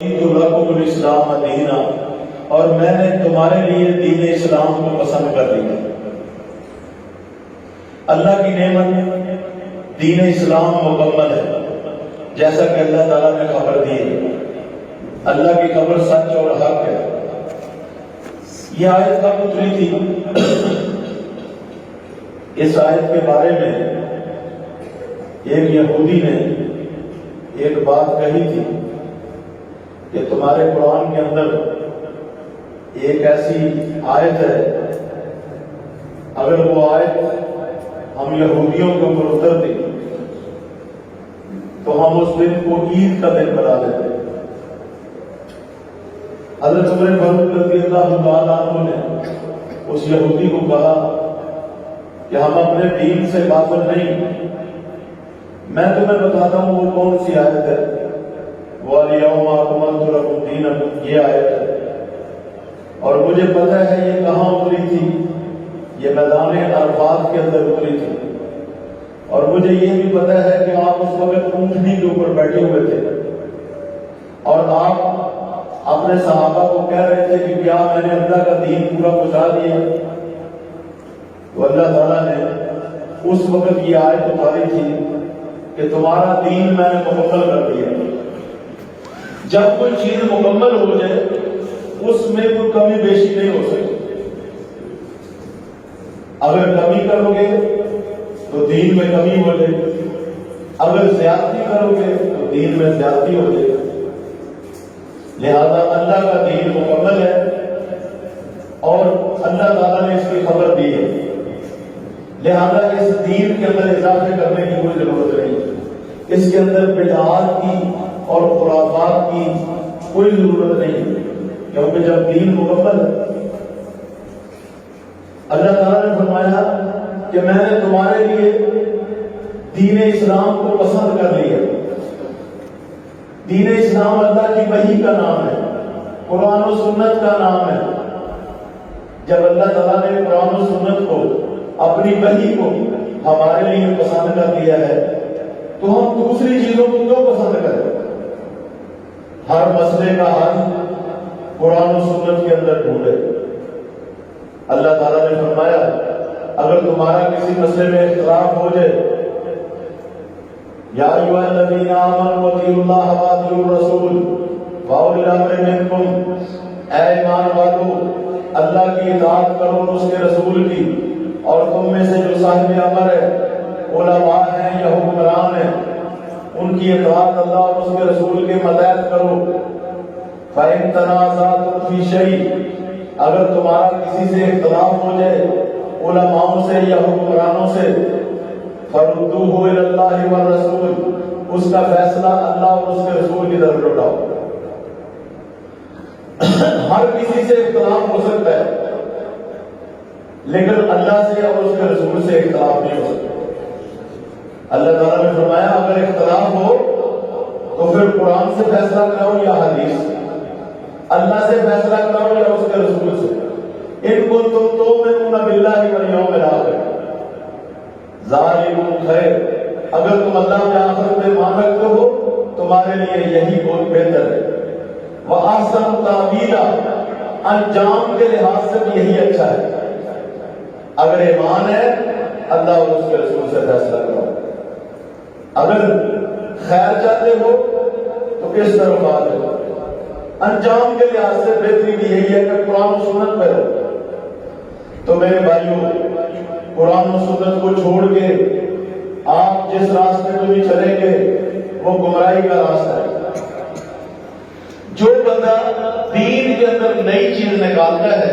لکم الاسلام دینا، اور میں نے تمہارے لیے دین اسلام کو پسند کر لیا۔ اللہ کی نعمت دین اسلام مکمل ہے، جیسا کہ اللہ تعالیٰ نے خبر دی ہے۔ اللہ کی خبر سچ اور حق ہے۔ یہ آیت کب اتری تھی؟ اس آیت کے بارے میں ایک یہودی نے ایک بات کہی تھی کہ تمہارے قرآن کے اندر ایک ایسی آیت ہے، اگر وہ آیت ہم یہودیوں کے اوپر اترتی تو ہم اس دن کو عید کا دن بنا لیتے۔ حضرت عمر فاروق رضی اللہ تعالیٰ عنہ نے اس یہودی کو کہا کہ ہم اپنے دین سے غافل نہیں، میں تمہیں بتاتا ہوں وہ کون سی آیت ہے۔ وَالْيَوْمَ أَكْمَلْتُ لَكُمْ دِينَكُمْ، یہ آیت ہے، اور مجھے پتہ ہے یہ کہاں اتری تھی، یہ میدان عرفات کے اندر اتری تھی، اور مجھے یہ بھی پتہ ہے کہ آپ اس وقت اونٹنی کے اوپر بیٹھے ہوئے تھے اور آپ اپنے صحابہ کو کہہ رہے تھے کہ کیا میں نے اللہ کا دین پورا پہنچا دیا؟ تو اللہ تعالیٰ نے اس وقت یہ آیت اتاری تھی کہ تمہارا دین میں نے مکمل کر دیا۔ جب کوئی چیز مکمل ہو جائے اس میں کوئی کمی بیشی نہیں ہو سکتی۔ اگر کمی کرو گے تو دین میں کمی ہو جائے، اگر زیادتی کرو گے تو دین میں زیادتی ہو جائے۔ لہذا اللہ کا دین مکمل ہے اور اللہ تعالیٰ نے اس کی خبر دی ہے، لہذا اس دین کے اندر اضافے کرنے کی کوئی ضرورت نہیں، اس کے اندر بدعات کی اور خرافات کی کوئی ضرورت نہیں، کیونکہ جب دین مکمل ہے۔ اللہ تعالیٰ نے فرمایا کہ میں نے تمہارے لیے دین اسلام کو پسند کر لیا۔ دین اسلام اللہ کی وحی کا نام ہے، قرآن و سنت کا نام ہے۔ جب اللہ تعالیٰ نے قرآن و سنت کو، اپنی وحی کو ہمارے لیے پسند کر دیا ہے تو ہم دوسری چیزوں کو کیوں پسند کریں؟ ہر مسئلے کا حل قرآن و سنت کے اندر ڈھونڈے۔ اللہ تعالیٰ نے فرمایا اگر تمہارا کسی مسئلے میں اختلاف ہو جائے، یا ایھا الذین آمنوا اطیعوا اللہ واطیعوا الرسول واولی الامر منکم، اے ایمان والو اللہ کی اطاعت کرو اور اس کے رسول کی، اور تم میں سے جو صاحب امر ہے، علماء ہیں یا حکمران ہیں، ان کی اطاعت اللہ اور اس کے رسول کے ماتحت کرو۔ فَإِن تَنَازَعْتُمْ فِي شَيْءٍ، اگر تمہارا کسی سے اختلاف ہو جائے علماء سے یا حکمرانوں سے، فَرُدُّوهُ إِلَى اللَّهِ وَالرَّسُولِ، اس کا فیصلہ اللہ اور اس کے رسول کی طرف لوٹاؤ۔ ہر کسی سے اختلاف ہو سکتا ہے لیکن اللہ سے اور اس کے رسول سے اختلاف نہیں ہو سکتا۔ اللہ تعالیٰ نے فرمایا اگر اختلاف ہو تو پھر قرآن سے فیصلہ کراؤ یا حدیث سے، اللہ سے فیصلہ کراؤ یا اس کے رسول سے۔ ان کنتم تؤمنون باللہ والیوم الآخر ذالکم خیر، اگر تم اللہ کے آخرت میں ایمان رکھتے ہو تمہارے لیے یہی بہت بہتر ہے۔ وَأَحْسَنُ تَأْوِيلًا، انجام کے لحاظ سے بھی یہی اچھا ہے۔ اگر ایمان ہے اللہ اور اس کے رسول سے فیصلہ کرو، اگر خیر چاہتے ہو تو کس طرح بات ہے؟ انجام کے لحاظ سے بہتری بھی یہی ہے کہ قرآن و سنت پہ رہو۔ تو میرے بھائیوں، قرآن و سنت کو چھوڑ کے آپ جس راستے پہ بھی چلیں گے وہ گمراہی کا راستہ ہے۔ جو بندہ دین کے اندر نئی چیز نکالتا ہے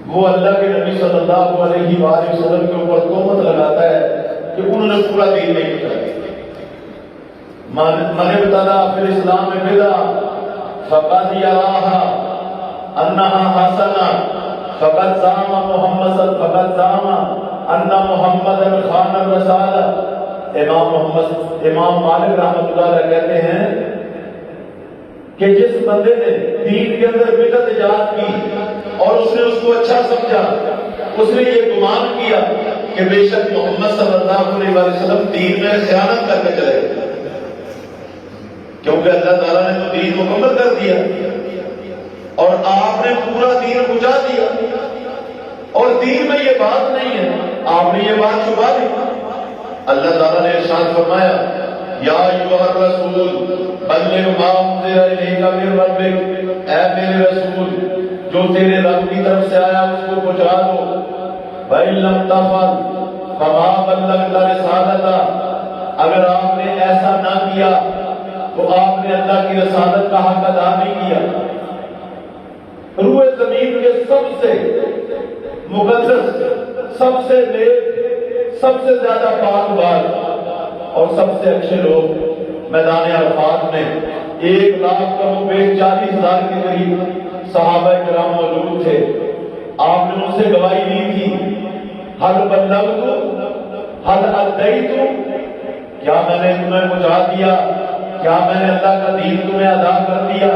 وہ اللہ کے نبی صلی اللہ علیہ وآلہ وسلم کے اوپر تہمت لگاتا ہے کہ انہوں نے پورا دین نہیں بتایا۔ من ابتدع فی الاسلام بدعۃ فقد یراھا انھا حسنہ فقد زعم ان محمدا خان الرسالہ۔ امام مالک رحمۃ اللہ علیہ کہتے ہیں کہ جس بندے نے دین کے اندر بدعت ایجاد کی اور اس نے اس کو اچھا سمجھا، اس نے یہ گمان کیا کہ بے شک محمد صلی اللہ علیہ وسلم دین میں خیانت کر کے چلے گئے، کیونکہ اللہ تعالیٰ نے تو دین مکمل کر دیا اور آپ نے پورا دین پہنچا دیا، اور دین میں یہ بات نہیں ہے، آپ نے یہ بات چھپا دی۔ اللہ تعالیٰ نے ارشاد فرمایا یا ایھا الرسول بلغ ما انزل الیک من ربک، اے میرے رسول جو تیرے رب کی طرف سے آیا اس کو پہنچا دو۔ وَإِن لَّمْ تَفْعَلْ فَمَا بَلَّغْتَ رِسَالَتَهُ، اگر آپ نے ایسا نہ کیا تو آپ نے اللہ کی رسالت کا حق ادا نہیں کیا۔ روح زمین کے سب سے مقدس، سب سے نیک، سب سے زیادہ پاک بات اور سب سے اچھے لوگ میدان عرفات میں 1,40,000 کے قریب صحابہ کرام موجود تھے۔ آپ نے ان سے گواہی دی تھی، حل بلغت حل ادیت، کیا میں نے تمہیں پہنچا دیا، کیا میں نے اللہ کا دین تمہیں ادا کر دیا؟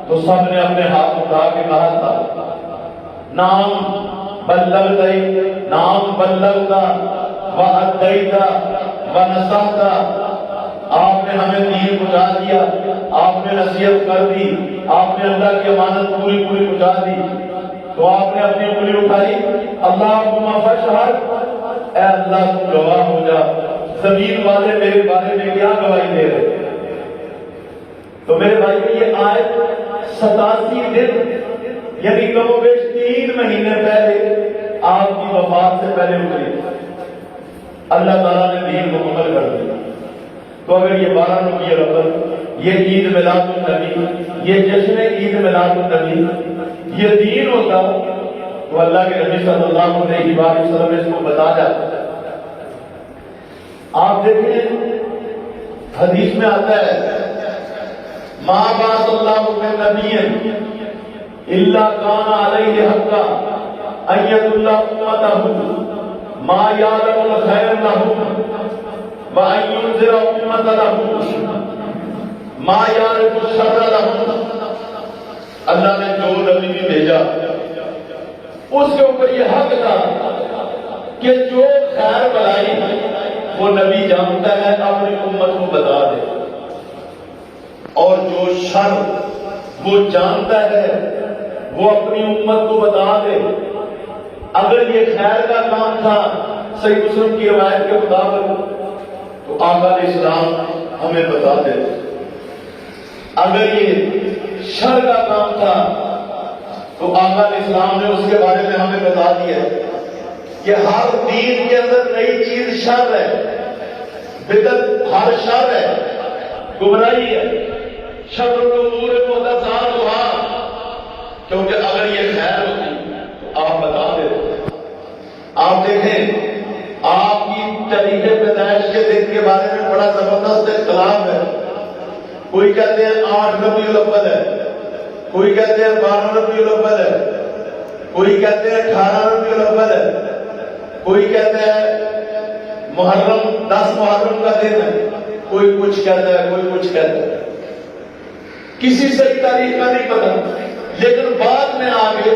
تو سب نے اپنے ہاتھ اٹھا کے کہا تھا نام بلغت، نام بلغت وادیت ونصحت، آپ نے ہمیں دین پہنچا دیا، آپ نے نصیحت کر دی، آپ نے اللہ کی امانت پوری پہنچا دی۔ تو آپ نے اپنی انگلی اٹھائی، اللہم فاشہد، اے اللہ تم گواہ ہو جا، زمین والے میرے بارے میں کیا گواہی دے رہے؟ تو میرے بھائی یہ آیت 87 دن یعنی کم و بیش 3 مہینے پہلے آپ کی وفات سے پہلے اتری، اللہ تعالیٰ نے دین مکمل کر دیا۔ تو اگر یہ 12 ربیع الاول، یہ عید میلاد النبی، یہ جشن عید میلاد النبی یہ دین ہوتا تو اللہ کے نبی صلی اللہ علیہ وسلم نے اس کو بتا جاتا۔ آپ دیکھیں حدیث میں آتا ہے ما بعث اللہ من نبی الا کان علیہ حقا ان یدل امتہ ما یعلم الخیر لهم وان ینذر امۃ له ما یعرف الشر لهم۔ اللہ نے جو نبی بھی بھیجا اس کے اوپر یہ حق تھا کہ جو خیر بلائی وہ نبی جانتا ہے اپنی امت کو بتا دے، اور جو شر وہ جانتا ہے وہ اپنی امت کو بتا دے۔ اگر یہ خیر کا کام تھا صحیح مسلم کی روایت کے مطابق تو آقا علیہ السلام ہمیں بتا دے، اگر یہ شر کا کام تھا تو آقا علیہ السلام نے اس کے بارے میں ہمیں بتا دیا کہ ہر دین کے اندر نئی چیز شر ہے، بدعت ہر شر ہے، گمراہی ہے، شر الامور محدثاتھا، کیونکہ اگر یہ خیر ہوتی تو آپ بتا دیتے۔ آپ دیکھیں آپ کی تاریخ پیدائش کے دن کے بارے میں بڑا زبردست اختلاف ہے، کوئی کہتے ہیں 8 ربیع الاول ہے، کوئی کہتے ہیں 12 ربیع الاول ہے، کوئی کہتے ہیں 18 ربیع الاول ہے، کوئی کہتے ہیں محرم 10 محرم کا دن ہے، کوئی کچھ کہتا ہے، کوئی کچھ کہتا ہے، کسی صحیح تاریخ کا نہیں پتا۔ لیکن بعد میں آگے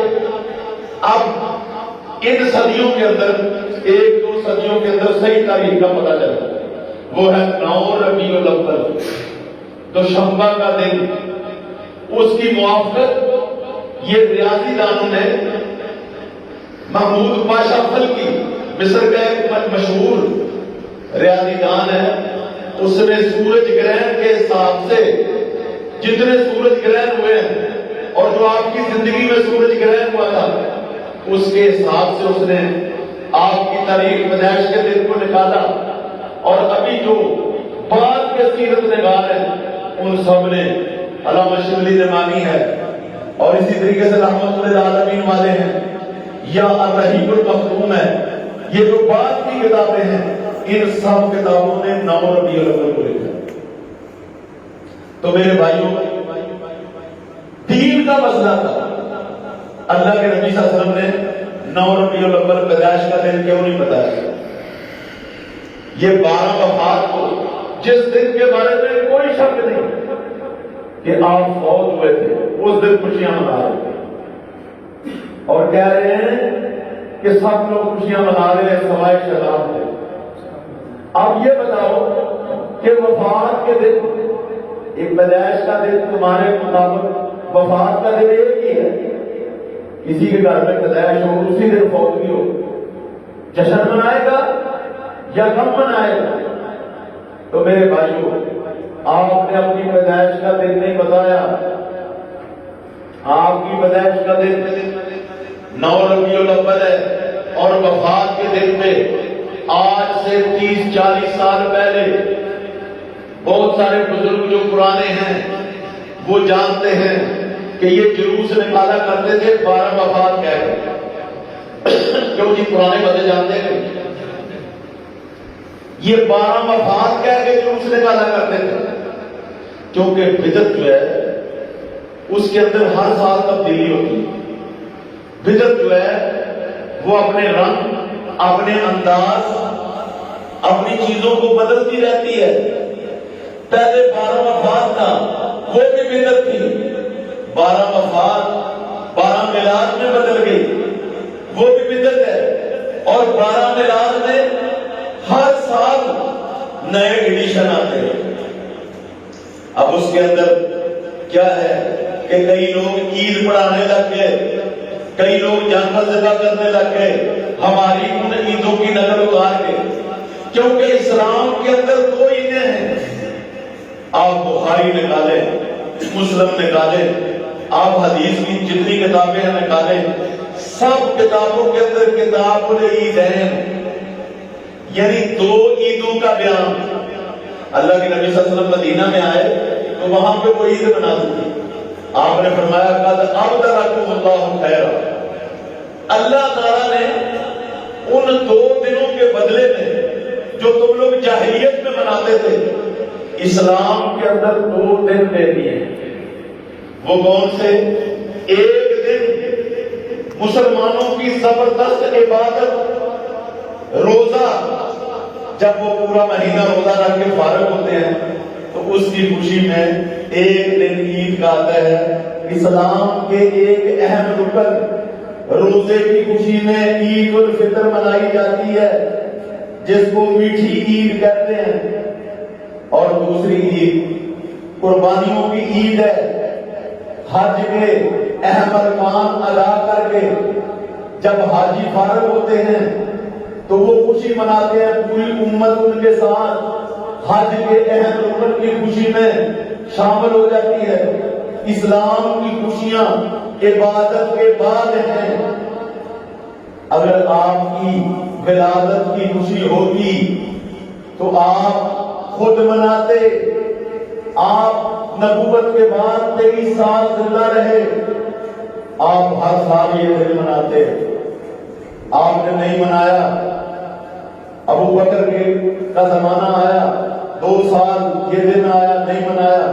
اب ان صدیوں کے اندر 1-2 صدیوں کے اندر صحیح تاریخ کا پتا چلا، وہ ہے 9 ربیع الاول، دوشنبہ کا دن۔ اس کی موافقت یہ ریاضی دانوں نے محمود پاشا فلکی، مصر کا ایک مشہور ریاضی دان ہے، اس نے سورج گرہن کے حساب سے جتنے سورج گرہن ہوئے ہیں اور جو آپ کی زندگی میں سورج گرہن ہوا تھا اس کے حساب سے اس نے آپ کی تاریخ پیدائش کے دن کو نکالا، اور ابھی جو بعد کے سیرت نگار ہیں ان سب نے علامہ شبلی نے مانی ہے، اور اسی طریقے سے رحمت للعالمین والے ہیں یا الرحیق المختوم ہے، یہ جو بعد کی کتابیں ہیں ان سب کتابوں نے 9 ربیع الاول کو لکھا۔ تو میرے بھائیوں دین کا مسئلہ تھا، اللہ کے نبی صلی اللہ علیہ وسلم نے 9 ربیع الاول پیدائش کا دن کیوں نہیں بتایا؟ یہ 12 وفات کو جس دن کے بارے میں کوئی شک نہیں کہ آپ فوت ہوئے تھے اس دن خوشیاں منا رہے ہیں، اور کہہ رہے ہیں کہ سب لوگ خوشیاں منا رہے ہیں سوائے شہزاد تھے۔ اب یہ بتاؤ کہ وفات کے دن ایک پیدائش کا دن تمہارے مطابق وفات کا دن ایک ہی ہے. کسی کے گھر میں پیدائش ہو اسی دن فوت ہو، جشن منائے گا یا غم منائے گا؟ تو میرے بھائیوں، آپ نے اپنی پیدائش کا دن نہیں بتایا. آپ کی پیدائش کا دن 9 ربیع الاول ہے اور وفات کے دن میں آج سے 30-40 سال پہلے بہت سارے بزرگ جو پرانے ہیں وہ جانتے ہیں کہ یہ جلوس نکالا کرتے تھے 12 وفات کہہ کے. کیوں جی پرانے بندے جانتے ہیں یہ 12 وفات کہہ کے جلوس نکالا کرتے تھے، کیونکہ بدعت جو ہے اس کے اندر ہر سال تبدیلی ہوتی ہے. بدعت جو ہے وہ اپنے رنگ، اپنے انداز، اپنی چیزوں کو بدلتی رہتی ہے. پہلے 12 وفات تھا وہ بھی بدعت تھی، 12 وفات 12 میلاد میں بدل گئی وہ بھی بدعت ہے. اور 12 میلاد میں ہر سال نئے ایڈیشن آتے ہیں. اب اس کے اندر کیا ہے کہ کئی لوگ عید پڑھانے لگ گئے، کئی لوگ جانور ذبح کرنے لگ گئے ہماری ان عیدوں کی نقل اتار کے، کیونکہ اسلام کے اندر 2 عیدیں ہیں. آپ بخاری نکالیں، مسلم نکالیں، آپ حدیث کی جتنی کتابیں ہیں نکالیں، سب کتابوں کے اندر کتاب العیدین، یعنی 2 عیدوں کا بیان. اللہ کے نبی صلی اللہ علیہ وسلم مدینہ میں آئے تو وہاں پہ وہ عید بنا دی. آپ نے فرمایا قد ابدلکم اللہ خیرا، اللہ تعالیٰ نے ان 2 دنوں کے بدلے میں جو تم لوگ جاہلیت میں مناتے تھے اسلام کے اندر 2 دن دے دیے. وہ کون سے؟ ایک دن مسلمانوں کی زبردست عبادت روزہ، جب وہ پورا مہینہ روزہ رکھ کے فارغ ہوتے ہیں تو اس کی خوشی میں ایک دن عید کا آتا ہے. اسلام کے ایک اہم رکن روزے کی خوشی میں عید الفطر منائی جاتی ہے جس کو میٹھی عید کہتے ہیں. اور دوسری عید قربانیوں کی عید ہے. حج کے اہم ارکان ادا کر کے جب حاجی فارغ ہوتے ہیں تو وہ خوشی مناتے ہیں، پوری امت ان کے ساتھ حج کے اہم رکن کی خوشی میں شامل ہو جاتی ہے. اسلام کی خوشیاں عبادت کے بعد ہیں. اگر آپ کی ولادت کی خوشی ہوگی تو آپ خود مناتے. آپ نبوت کے بعد 23 سال زندہ رہے، آپ ہر سال یہ دن مناتے. آپ نے نہیں منایا. ابو بکر کا زمانہ آیا، 2 سال یہ دن آیا، نہیں منایا.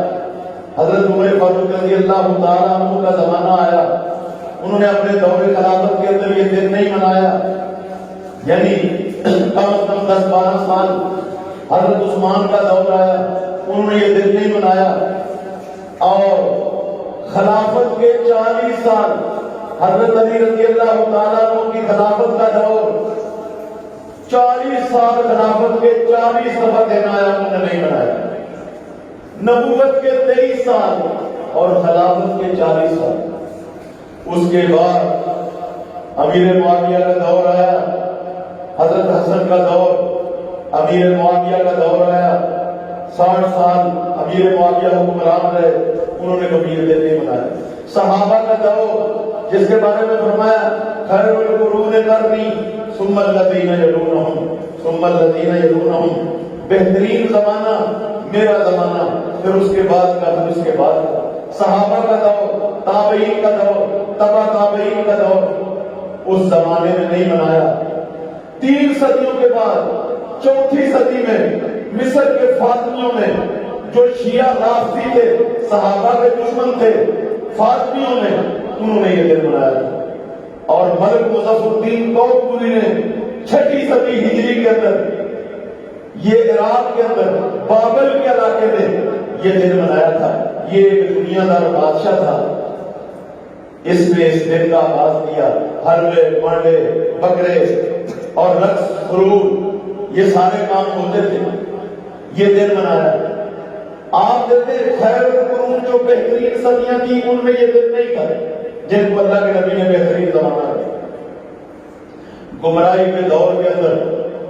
حضرت عمر فاروق رضی اللہ تعالیٰ عنہ کا زمانہ آیا، انہوں نے اپنے دور خلافت کے اندر یہ دن نہیں منایا. یعنی کم از کم 10-12 سال. حضرت عثمان کا دور آیا، انہوں نے یہ دن نہیں منایا. اور خلافت کے 40 سال حضرت علی رضی اللہ تعالیٰ عنہ کی خلافت کا دور، 40 سال خلافت کے 40 دفعہ دن آیا، انہوں نے نہیں منایا. نبوت کے 23 سال اور خلافت کے 40 سال. اس کے بعد امیر معاویہ کا دور آیا، حضرت حسن کا دور، امیر معاویہ کا دور آیا، 60 سال امیر معاویہ حکمران رہے، انہوں نے کبھی یہ دن نہیں منایا. صحابہ کا دور جس کے بارے میں فرمایا خیر القرون قرنی ثم الذین یلونہم ثم الذین یلونہم، بہترین زمانہ میرا زمانہ، پھر اس کے بعد کا، پھر اس کے بعد کا. صحابہ کا دور، تابعین کا دور، تبع تابعین کا دور، اس زمانے میں نہیں منایا. 3 صدیوں کے بعد 4تھی صدی میں مصر کے فاطمیوں میں جو شیعہ رافضی تھے، صحابہ کے دشمن تھے، فاطمیوں نے انہوں نے یہ دن منایا. اور ملک مظفر الدین کوکبری نے 6ٹھی صدی ہجری کے اندر یہ عراق کے اندر بابل کے علاقے میں یہ دن منایا تھا. یہ ایک دنیا دار بادشاہ تھا، اس نے اس دن کا آغاز کیا. حلوے، مانڈے، بکرے اور رقص، سرور، یہ سارے کام ہوتے تھے. یہ دن منایا. آپ دیکھیں خیر القرون جو بہترین صدیاں تھی ان میں یہ دن نہیں تھا جن کو اللہ کے نبی نے بہترین زمانہ دیا. گمراہی کے دور کے اندر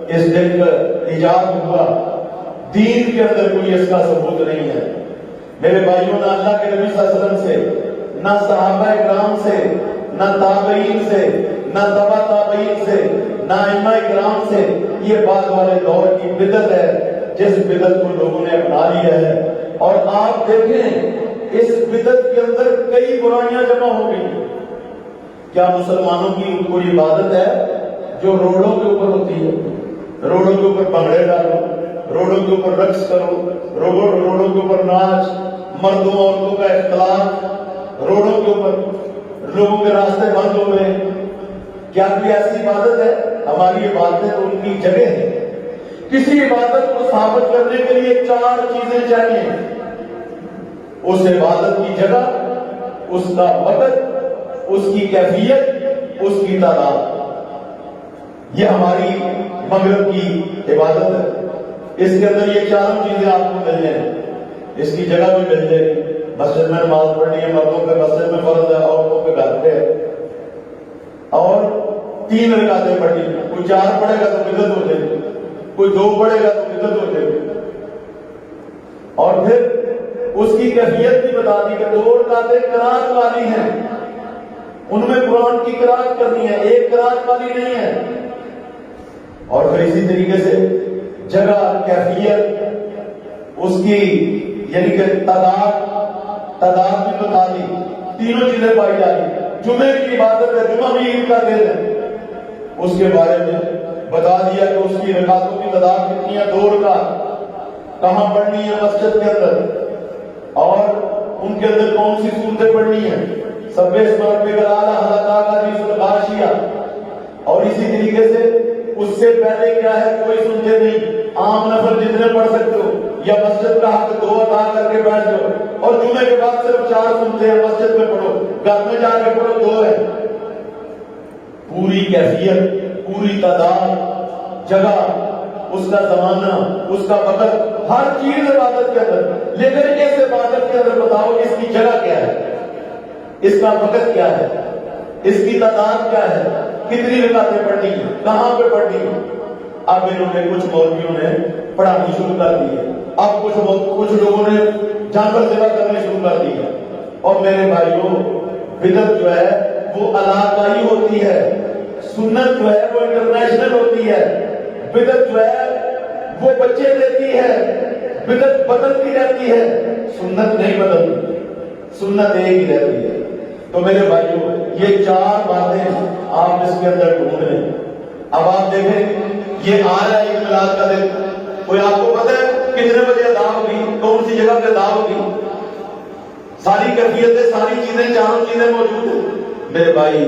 اس دن کا ایجاد ہوا، دین کے اندر کوئی اس کا ثبوت نہیں ہے. میرے بھائیوں، نہ اللہ کے نبی صلی اللہ علیہ وسلم سے، نہ صحابہ کرام سے، نہ تابعین سے، نہ تبع تابعین سے، نہ ائمہ کرام سے یہ بعد والے دور کی بدعت ہے جس بدعت کو لوگوں نے اپنا لیا ہے. اور آپ دیکھیں اس بدعت کے اندر کئی برائیاں جمع ہو گئی. کیا مسلمانوں کی کوئی عبادت ہے جو روڈوں کے اوپر ہوتی ہے؟ روڈوں کے اوپر بھنگڑے ڈالو، روڈوں کے اوپر رقص کرو، روڈوں کے اوپر ناچ، مردوں عورتوں کا اختلاط، روڈوں کے اوپر لوگوں کے راستے بند ہو گئے. کیا کوئی ایسی عبادت ہے؟ ہماری عبادتیں تو ان کی جگہ ہے. کسی عبادت کو ثابت کرنے کے لیے 4 چیزیں چاہیے: اس عبادت کی جگہ، اس کا وقت، اس کی کیفیت، اس کی تعداد. یہ ہماری مغرب کی عبادت ہے. اس کے اندر یہ 4 چیزیں آپ کو مل جائیں. اس کی جگہ بھی مل جائے گی. مسجد میں نماز پڑھنی ہے، مردوں پہ مسجد میں فرض ہے، عورتوں پہ گھر پہ ہے. اور 3 رکعتیں پڑھنی ہے. کوئی 4 پڑھے گا تو بدعت ہو جائے گی، کوئی 2 پڑھے گا تو بدعت ہو جائے گی. اور پھر اس کی کیفیت بھی بتا دی کہ 2 رکعتیں قرات والی ہیں، ان میں قرآن کی قرات کرنی ہے، 1 قرات والی نہیں ہے. اور پھر اسی طریقے سے جگہ، کیفیت، اس کی یعنی کہ تعداد بھی بتا دی. تینوں چیزیں پائی جاتی. جمعے کی عبادت ہے، جمعہ بھی عید کا دن ہے، اس کے بارے میں بتا دیا کہ اس کی رکعتوں کی تعداد کتنی ہے، 2 رکعت، کہاں پڑھنی ہے مسجد کے اندر، اور ان کے اندر کون سی سورتیں پڑھنی ہیں. سب اسم ربک الاعلی، حضرت حدیث الغاشیہ. اور اسی طریقے سے اس سے پہلے کیا ہے، کوئی سنتے نہیں، عام نفر جتنے پڑھ سکتے ہو، یا مسجد کا حق 2 ادا کر کے بیٹھ جاؤ. اور جمعے کے بعد صرف 4 سنتے ہیں، مسجد میں پڑھو، گھر میں جا کے پڑھو 2 ہے. پوری کیفیت، پوری تعداد، جگہ، اس کا زمانہ، اس کا وقت، ہر چیز عبادت کے اندر. لیکن اس عبادت کے اندر بتاؤ اس کی جگہ کیا ہے، اس کا وقت کیا ہے، اس کی تعداد کیا ہے، کتنی رکعتیں پڑھنی ہیں، کہاں پہ پڑھنی ہے. اب انہوں نے کچھ مولویوں نے پڑھانی شروع کر دی ہے. اب کچھ لوگوں نے جانور ذبح کرنے شروع کر دی ہے. اور میرے بھائیوں، بدعت جو ہے وہ علاقائی ہوتی ہے، سنت جو ہے وہ انٹرنیشنل ہوتی ہے. بدعت جو ہے وہ بچے دیتی ہے، بدعت بدلتی رہتی ہے، سنت نہیں بدلتی، سنت ایک ہی رہتی ہے. تو میرے بھائیوں، یہ 4 باتیں آپ اس کے اندر ڈھونڈ لیں. اب آپ دیکھیں یہ آ رہا ہے عید میلاد کا دن. کوئی آپ کو پتہ ہے کتنے بجے ادا ہوگی، کون سی جگہ پہ ادا ہوگی؟ ساری کیفیتیں، ساری چیزیں، 4 چیزیں موجود ہیں. میرے بھائی،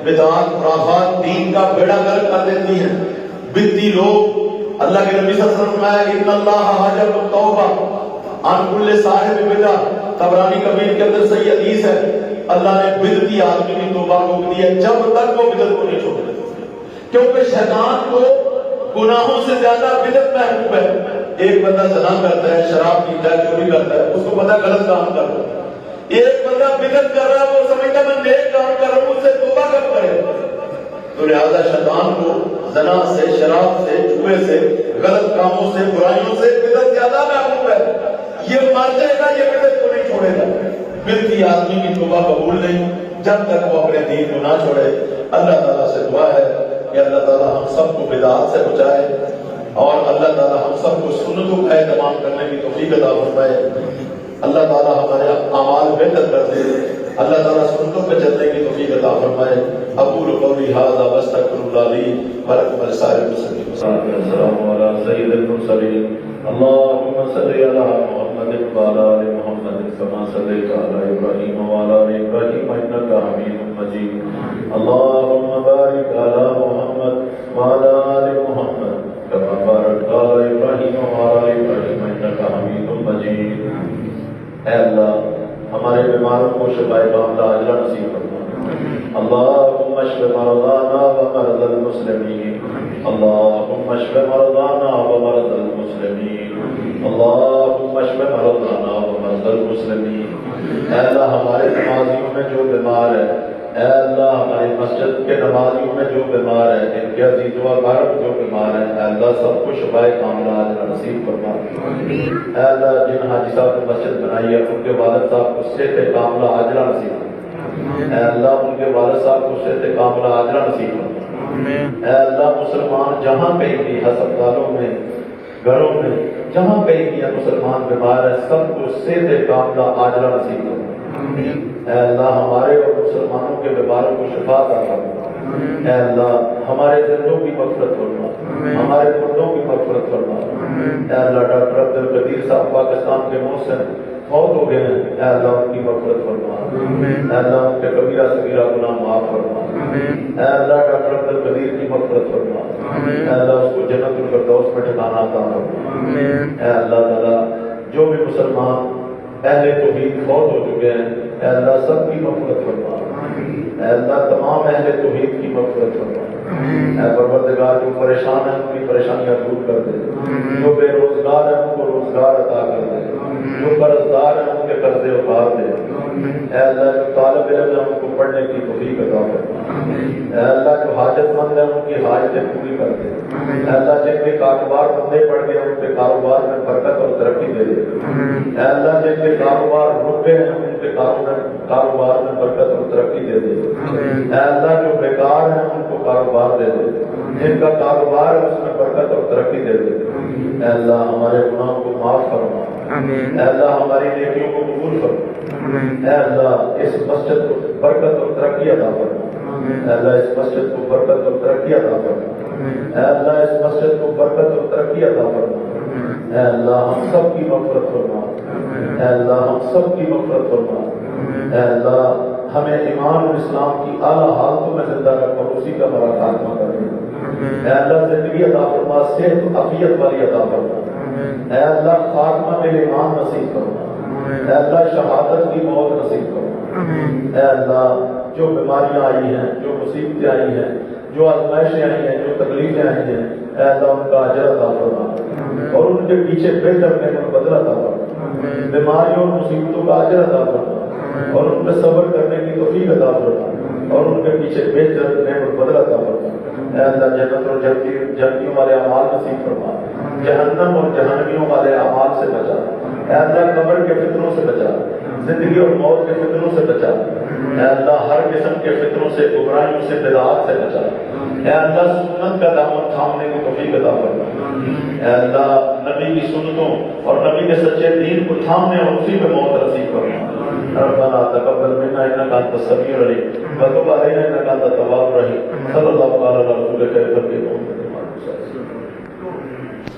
بدعات، خرافات دین کا بیڑا گرک کر دیتی ہیں. بدعتی لوگ، اللہ کے نبی صلی اللہ علیہ وسلم نے فرمایا ان اللہ حجب التوبہ عن کل صاحب بدعہ. طبرانی کبیر کے اندر صحیح حدیث ہے، اللہ نے بدعتی آدمی کی توبہ روک دی ہے جب تک وہ بدعت کو نہیں چھوڑے. کیونکہ شیطان کو گناہوں سے زیادہ بدعت محبوب ہے. ایک بندہ زنا کرتا ہے، شراب پیتا ہے، چوری کرتا ہے، اس کو پتہ غلط کام کر رہا ہے. ایک بندہ بدعت کر رہا ہے، وہ سمجھتا ہے میں نیک کام کر رہا ہوں، اس سے توبہ کب کرے. تو لہذا شیطان کو زنا سے، شراب سے، جوئے سے، غلط کاموں سے، برائیوں سے بدعت زیادہ محبوب ہے. یہ مر جائے گا، یہ بدعت کو نہیں چھوڑے گا. بدعتی آدمی کی توبہ قبول نہیں جب تک وہ اپنے دین کو نہ چھوڑے. اللہ تعالیٰ سے دعا ہے کہ اللہ تعالیٰ ہم سب کو بدعات سے بچائے، اور اللہ تعالیٰ ہم سب کو سنتوں کا اہتمام کرنے کی توفیق عطا فرمائے. اللہ تعالیٰ ہمارے اعمال بہتر کر دے. اللہ تعالیٰ سنتوں پہ چلنے کی توفیق عطا فرمائے. اقول قولی ھذا واستغفر اللہ لی ولکم ولسائر المسلمین. السلام علی سید المرسلین. اللهم صل علی محمد وعلی آل محمد كما صليت على ابراہیم وعلى آل ابراہیم انک حمید مجید. اللهم بارک علی محمد وعلى آل محمد كما باركت على ابراہیم وعلى آل ابراہیم انک حمید مجید. اے اللہ، ہمارے بیماروں کو شفائے کاملہ عاجلہ نصیب فرما. اللهم اشف مرضانا ومرضى المسلمين اللهم اشف مرضانا ومرضى المسلمين اللهم اشف مرضانا ومرضى المسلمين. اے اللہ ہمارے نمازیوں میں جو بیمار ہے، اے اللہ ہماری مسجد کے نمازیوں میں جو بیمار ہے، ان کے عزیز و اقارب جو بیمار ہیں، اے اللہ سب کو شفائے کاملہ عاجلہ نصیب فرما. اے اللہ جن حاجی صاحب نے مسجد بنائی ہے ان کے والد صاحب کو صحت کاملہ عاجلہ نصیب فرما. اے اللہ ان کے والد صاحب کو صحت کاملہ عاجلہ نصیب فرما. اے اللہ مسلمان جہاں کہیں بھی ہسپتالوں میں، گھروں میں، جہاں کہیں بھی مسلمان بیمار ہے، سب کو صحت کاملہ عاجلہ نصیب فرما. اے اللہ ہمارے اور مسلمانوں کے بیماروں کو شفا عطا فرما. اے اللہ ہمارے زندوں کی مغفرت فرما، ہمارے مردوں کی مغفرت فرما. اے اللہ ڈاکٹر عبدالقدیر صاحب پاکستان کے محسن فوت ہو گئے ہیں، اے اللہ ان کی مغفرت فرما. اے اللہ ان کے کبیرہ صغیرہ گناہ معاف فرما. اے اللہ ڈاکٹر عبدالقدیر کی مغفرت فرما. اے اللہ اس کو جنت الفردوس میں ٹھکانہ عطا فرما. اے اللہ تعالیٰ جو بھی مسلمان اہل توحید فوت ہو چکے ہیں، اے اللہ سب کی مغفرت فرما. اے اللہ تمام اہل توحید کی مغفرت فرما. اے پروردگار جو پریشان ہیں ان کی پریشانیاں دور کر دے، جو بے روزگار ہیں ان کو روزگار عطا کر دے، جو قرضدار ہیں ان کے قرضے اتار دے. اے اللہ جو طالب علم ہیں ان کو پڑھنے کی توفیق عطا فرما. اے اللہ جو حاجت مند ہیں ان کی حاجتیں پوری کر دے. اے اللہ جن کے کاروبار بندے پڑ گئے ان کے کاروبار میں برکت اور ترقی دے دے. اے اللہ جن کے کاروبار رک گئے ہیں ان کے کاروبار میں برکت اور ترقی دے دے. اے اللہ جو بیکار ہیں ان کو کاروبار دے دے، جن کا کاروبار ہے اس میں برکت اور ترقی دے دے. اے اللہ ہمارے گناہوں کو معاف فرما. اے اللہ ہماری نیکیوں کو قبول فرما. اے اللہ اس مسجد کو برکت اور ترقی عطا فرما. اے اللہ اس مسجد کو برکت اور ترقی عطا فرما. اے اللہ اس مسجد کو برکت اور ترقی عطا فرما. اے اللہ ہم سب کی مغفرت فرما. اے اللہ ہم سب کی مغفرت فرما. اے اللہ ہمیں ایمان اور اسلام کی اعلیٰ حالتوں میں زندہ رکھ اور اسی کا ہمارا خاتمہ کر دے. اے اللہ زندگی عطا فرما، صحت و عافیت والی عطا فرما. اے اللہ خاتمہ بالایمان نصیب فرما. اے اللہ شہادت کی موت نصیب فرما. اے اللہ جو بیماریاں آئی ہیں، جو مصیبتیں آئی ہیں، جو آزمائشیں آئی ہیں، جو تکلیفیں آئی ہیں، اے اللہ ان کا اجر عطا فرما اور ان کے پیچھے بہتر نعمت بدل عطا فرما. بیماریوں اور مصیبتوں کا اجر عطا فرما اور ان پہ صبر کرنے کی توفیق عطا فرما اور ان کے پیچھے بہتر نعمت بدل عطا فرما. اے اللہ جنت اور جنتیوں والے اعمال نصیب فرما. جہنم اور جہنمیوں والے اعمال سے بچا. اے اللہ قبر کے فتنوں سے بچا، زندگی اور موت کے فتنوں سے بچا. اے اللہ ہر قسم کے فتنوں سے، گمراہیوں سے، بدعات سے بچا. اے اللہ سنت کا دامن تھامنے کی توفیق عطا فرما. اے اللہ نبی کی سنتوں اور نبی کے سچے دین کو تھامنے اور اسی پہ موت نصیب فرما. ربنا تقبل منا انك انت السميع العليم وتب علينا انك انت التواب الرحيم. صلی اللہ علیہ وسلم.